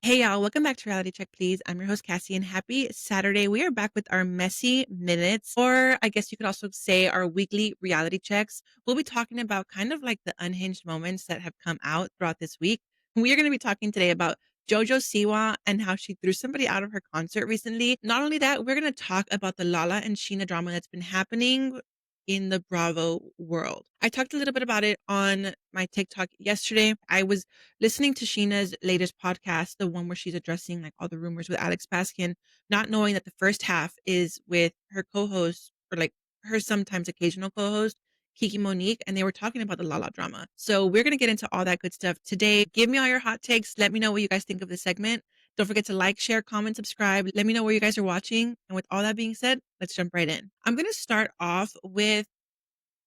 Hey y'all, welcome back to Reality Check, please. I'm your host, Cassie, and happy Saturday. We are back with our messy minutes, or I guess you could also say our weekly reality checks. We'll be talking about kind of like the unhinged moments that have come out throughout this week. We are going to be talking today about JoJo Siwa and how she threw somebody out of her concert recently. Not only that, we're going to talk about the Lala and Scheana drama that's been happening in the Bravo world. I talked a little bit about it on my TikTok yesterday. I was listening to Sheena's latest podcast, the one where she's addressing like all the rumors with Alex Baskin, not knowing that the first half is with her co-host or like her sometimes occasional co-host, Kiki Monique, and they were talking about the Lala drama. So we're going to get into all that good stuff today. Give me all your hot takes. Let me know what you guys think of this segment. Don't forget to like, share, comment, subscribe. Let me know where you guys are watching. And with all that being said, let's jump right in. I'm going to start off with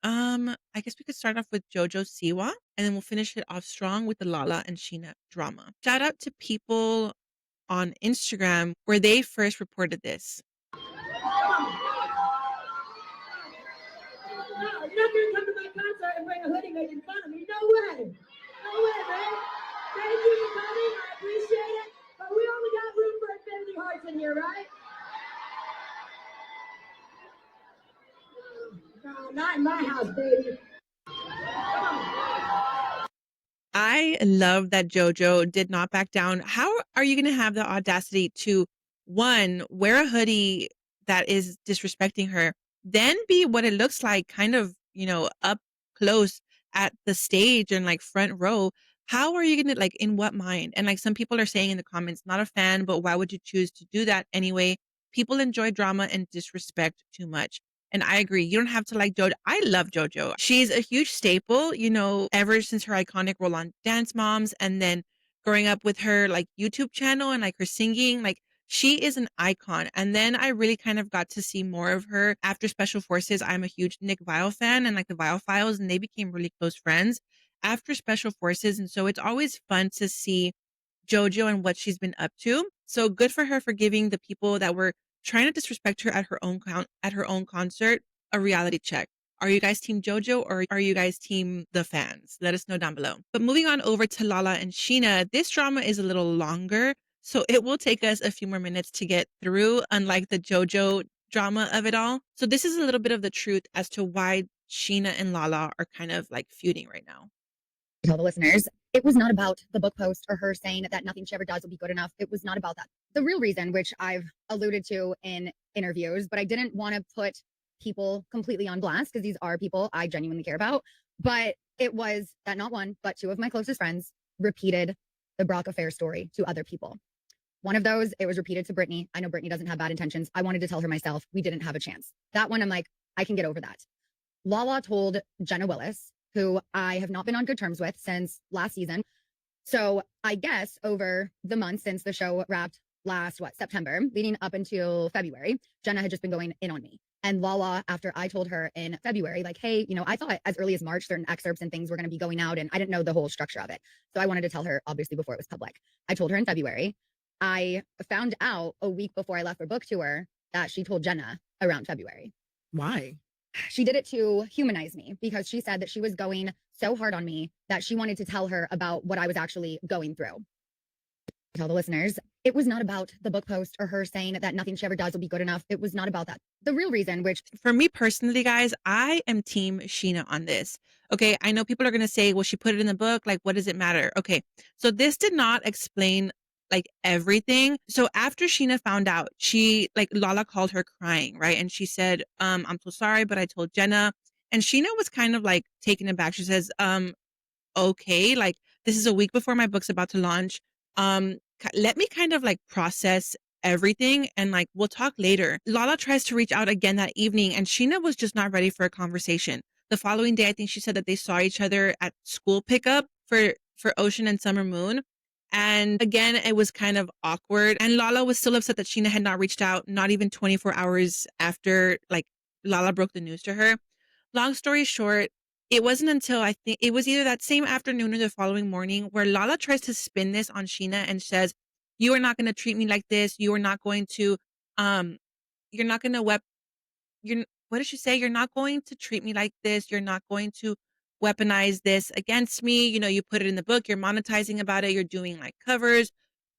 I guess we could start off with JoJo Siwa, and then we'll finish it off strong with the Lala and Scheana drama. Shout out to people on Instagram where they first reported this. You're not gonna come to my concert and bring a hoodie making fun of me. No way. No way, man. Thank you for coming. I appreciate it. But we only got room for infinity hearts in here, right? No, not in my house, baby. I love that JoJo did not back down. How are you going to have the audacity to, one, wear a hoodie that is disrespecting her, then be what it looks like kind of, up close at the stage and like front row? How are you going to, like, in what mind? And like some people are saying in the comments, not a fan, but why would you choose to do that anyway? People enjoy drama and disrespect too much. And I agree. You don't have to like JoJo. I love JoJo. She's a huge staple, ever since her iconic role on Dance Moms and then growing up with her like YouTube channel and like her singing. Like she is an icon. And then I really kind of got to see more of her after Special Forces. I'm a huge Nick Vile fan and like the Vile Files, and they became really close friends after Special Forces. And so it's always fun to see JoJo and what she's been up to. So good for her for giving the people that were trying to disrespect her at her own concert a reality check. Are you guys team JoJo or are you guys team the fans? Let us know down below. But moving on over to Lala and Scheana, this drama is a little longer, so it will take us a few more minutes to get through, unlike the JoJo drama of it all. So this is a little bit of the truth as to why Scheana and Lala are kind of like feuding right now. Tell the listeners, it was not about the book post or her saying that nothing she ever does will be good enough. It was not about that. The real reason, which I've alluded to in interviews, but I didn't want to put people completely on blast because these are people I genuinely care about. But it was that not one, but two of my closest friends repeated the Brock affair story to other people. One of those, it was repeated to Brittany. I know Brittany doesn't have bad intentions. I wanted to tell her myself. We didn't have a chance. That one, I'm like, I can get over that. Lala told Jenna Willis, who I have not been on good terms with since last season. So I guess over the months since the show wrapped last, September, leading up until February, Jenna had just been going in on me. And Lala, after I told her in February, like, hey, I thought as early as March, certain excerpts and things were going to be going out, and I didn't know the whole structure of it. So I wanted to tell her, obviously, before it was public. I told her in February. I found out a week before I left for book tour that she told Jenna around February. Why? She did it to humanize me because she said that she was going so hard on me that she wanted to tell her about what I was actually going through. Tell the listeners, it was not about the book post or her saying that nothing she ever does will be good enough. It was not about that. The real reason, which for me personally, guys, I am team Scheana on this. Okay. I know people are going to say, well, she put it in the book. Like, what does it matter? Okay. So this did not explain like everything. So after Scheana found out, Lala called her crying, right? And she said, I'm so sorry, but I told Jenna. And Scheana was kind of like taken aback. She says, okay, like this is a week before my book's about to launch. Let me kind of like process everything and like we'll talk later. Lala tries to reach out again that evening and Scheana was just not ready for a conversation. The following day, I think she said that they saw each other at school pickup for Ocean and Summer Moon. And again, it was kind of awkward. And Lala was still upset that Scheana had not reached out, not even 24 hours after like Lala broke the news to her. Long story short, it wasn't until I think it was either that same afternoon or the following morning where Lala tries to spin this on Scheana and says, you are not going to treat me like this. You are not going to, you're not going to what did she say? You're not going to treat me like this. You're not going to weaponize this against me. You put it in the book. You're monetizing about it. You're doing like covers.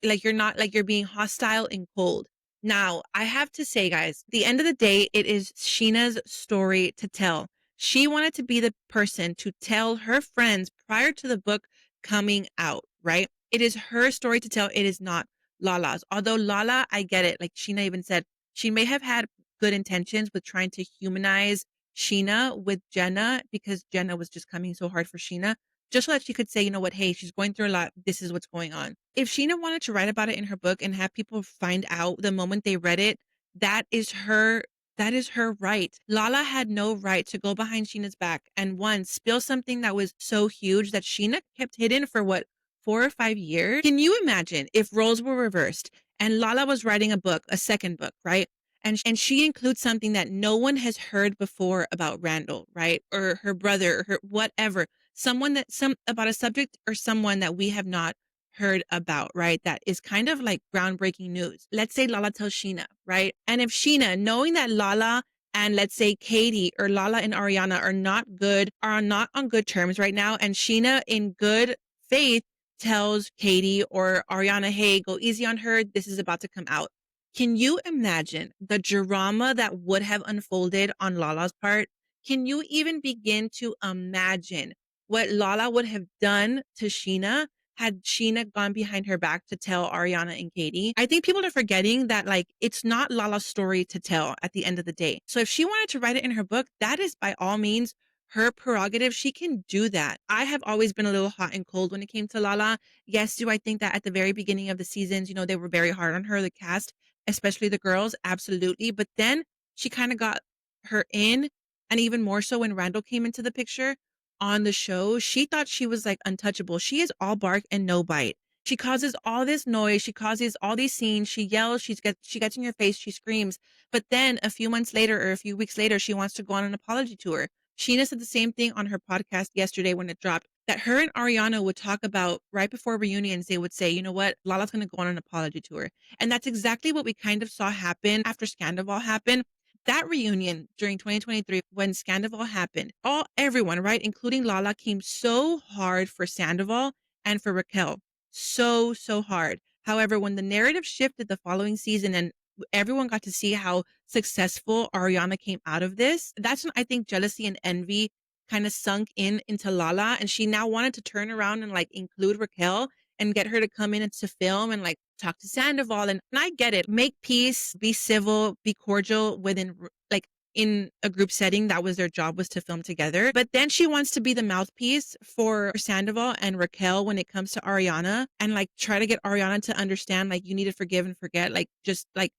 like you're not like you're being hostile and cold. Now, I have to say, guys, the end of the day, it is Scheana's story to tell. She wanted to be the person to tell her friends prior to the book coming out, right? It is her story to tell. It is not Lala's. Although Lala, I get it. Like Scheana even said, she may have had good intentions with trying to humanize Scheana with Jenna because Jenna was just coming so hard for Scheana, just so that she could say, you know what, hey, she's going through a lot. This is what's going on. If Scheana wanted to write about it in her book and have people find out the moment they read it, that is her. That is her right. Lala had no right to go behind Sheena's back and one, spill something that was so huge that Scheana kept hidden for what, 4 or 5 years? Can you imagine if roles were reversed and Lala was writing a book, a second book, right? And she includes something that no one has heard before about Randall, right? Or her brother, or her whatever. Someone that some about a subject or someone that we have not heard about, right? That is kind of like groundbreaking news. Let's say Lala tells Scheana, right? And if Scheana, knowing that Lala and let's say Katie or Lala and Ariana are not on good terms right now, and Scheana in good faith tells Katie or Ariana, hey, go easy on her. This is about to come out. Can you imagine the drama that would have unfolded on Lala's part? Can you even begin to imagine what Lala would have done to Scheana had Scheana gone behind her back to tell Ariana and Katie? I think people are forgetting that like it's not Lala's story to tell at the end of the day. So if she wanted to write it in her book, that is by all means her prerogative. She can do that. I have always been a little hot and cold when it came to Lala. Yes, do I think that at the very beginning of the seasons, you know, they were very hard on her, the cast, especially the girls, absolutely. But then she kind of got her in, and even more so when Randall came into the picture on the show, she thought she was like untouchable. She is all bark and no bite. She causes all this noise. She causes all these scenes. She yells. She gets in your face. She screams. But then a few months later or a few weeks later, she wants to go on an apology tour. Scheana said the same thing on her podcast yesterday when it dropped, that her and Ariana would talk about right before reunions. They would say, you know what, Lala's going to go on an apology tour. And that's exactly what we kind of saw happen after Scandival happened. That reunion during 2023, when Scandival happened, everyone, right, including Lala, came so hard for Sandoval and for Raquel. So, so hard. However, when the narrative shifted the following season and everyone got to see how successful Ariana came out of this, that's when I think jealousy and envy kind of sunk in into Lala, and she now wanted to turn around and like include Raquel and get her to come in and to film and like talk to Sandoval. And I get it. Make peace, be civil, be cordial within like in a group setting. That was their job, was to film together. But then she wants to be the mouthpiece for Sandoval and Raquel when it comes to Ariana and like try to get Ariana to understand like you need to forgive and forget. Like just like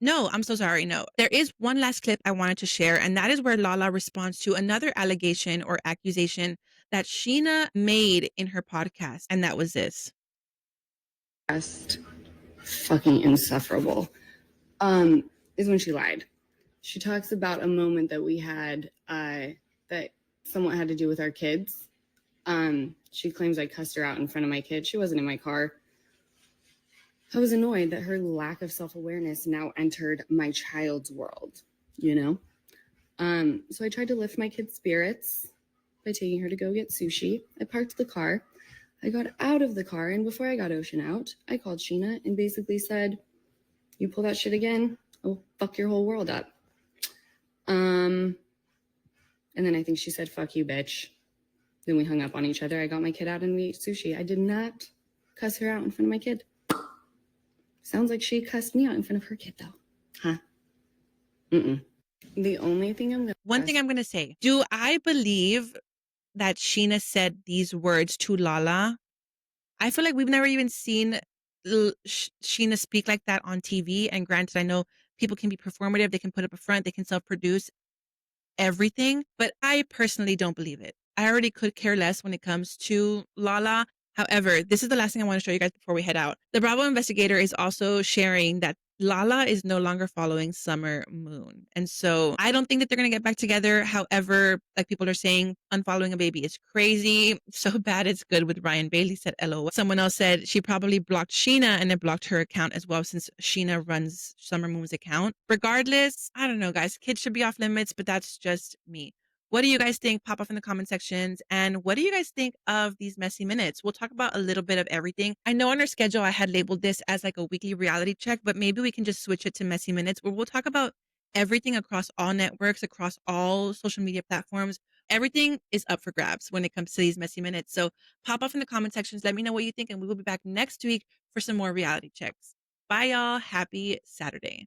no, I'm so sorry. No. There is one last clip I wanted to share, and that is where Lala responds to another allegation or accusation that Scheana made in her podcast, and that was this. Just fucking insufferable. Is when she lied. She talks about a moment that we had that somewhat had to do with our kids. She claims I cussed her out in front of my kids. She wasn't in my car. I was annoyed that her lack of self-awareness now entered my child's world, you know? So I tried to lift my kid's spirits by taking her to go get sushi. I parked the car. I got out of the car, and before I got Ocean out, I called Scheana and basically said, you pull that shit again, I'll fuck your whole world up. And then I think she said, fuck you, bitch. Then we hung up on each other. I got my kid out and we ate sushi. I did not cuss her out in front of my kid. Sounds like she cussed me out in front of her kid, though. Huh? The only thing One thing I'm going to say, do I believe that Scheana said these words to Lala? I feel like we've never even seen Scheana speak like that on TV. And granted, I know people can be performative. They can put up a front. They can self-produce everything. But I personally don't believe it. I already could care less when it comes to Lala. However, this is the last thing I want to show you guys before we head out. The Bravo investigator is also sharing that Lala is no longer following Summer Moon. And so I don't think that they're going to get back together. However, like people are saying, unfollowing a baby is crazy. So bad it's good with Ryan Bailey, said LOL. Someone else said she probably blocked Scheana and it blocked her account as well, since Scheana runs Summer Moon's account. Regardless, I don't know, guys. Kids should be off limits, but that's just me. What do you guys think? Pop off in the comment sections. And what do you guys think of these messy minutes? We'll talk about a little bit of everything. I know on our schedule, I had labeled this as like a weekly reality check, but maybe we can just switch it to messy minutes where we'll talk about everything across all networks, across all social media platforms. Everything is up for grabs when it comes to these messy minutes. So pop off in the comment sections. Let me know what you think. And we will be back next week for some more reality checks. Bye, y'all. Happy Saturday.